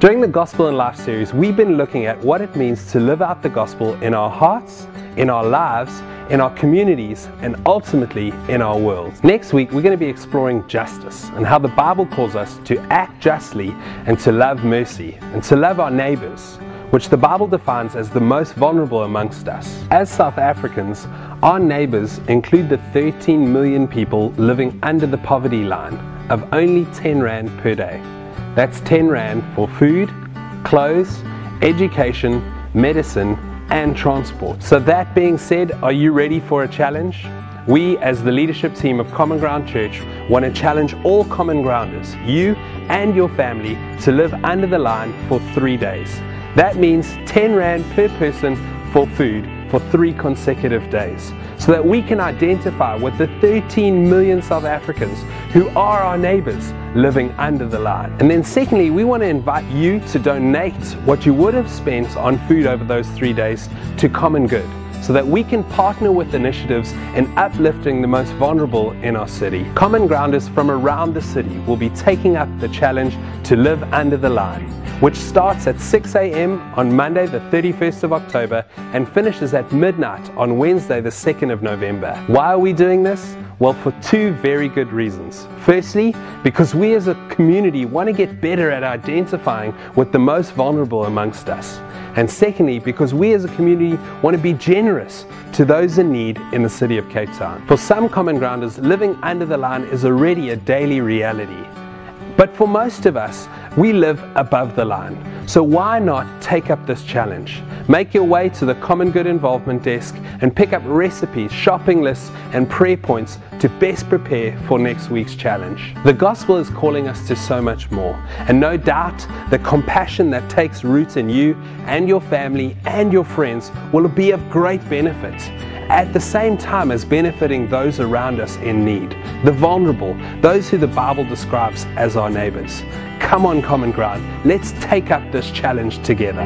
During the Gospel in Life series, we've been looking at what it means to live out the gospel in our hearts, in our lives, in our communities, and ultimately in our world. Next week, we're going to be exploring justice and how the Bible calls us to act justly and to love mercy and to love our neighbors, which the Bible defines as the most vulnerable amongst us. As South Africans, our neighbors include the 13 million people living under the poverty line of only 10 Rand per day. That's 10 Rand for food, clothes, education, medicine, and transport. So that being said, are you ready for a challenge? We, as the leadership team of Common Ground Church, want to challenge all Common Grounders, you and your family, to live under the line for 3 days. That means 10 Rand per person for food for 3 consecutive days, so that we can identify with the 13 million South Africans who are our neighbors living under the line. And then secondly, we want to invite you to donate what you would have spent on food over those 3 days to Common Good, so that we can partner with initiatives in uplifting the most vulnerable in our city. Common Grounders from around the city will be taking up the challenge to live under the line, which starts at 6 a.m. on Monday the 31st of October and finishes at midnight on Wednesday the 2nd of November. Why are we doing this? Well, for 2 very good reasons. Firstly, because we as a community want to get better at identifying with the most vulnerable amongst us. And secondly, because we as a community want to be generous to those in need in the city of Cape Town. For some Common Grounders, living under the line is already a daily reality. But for most of us, we live above the line. So why not take up this challenge? Make your way to the Common Good Involvement Desk and pick up recipes, shopping lists, and prayer points to best prepare for next week's challenge. The gospel is calling us to so much more, and no doubt the compassion that takes root in you and your family and your friends will be of great benefit, at the same time as benefiting those around us in need, the vulnerable, those who the Bible describes as our neighbors. Come on, Common Ground, let's take up this challenge together.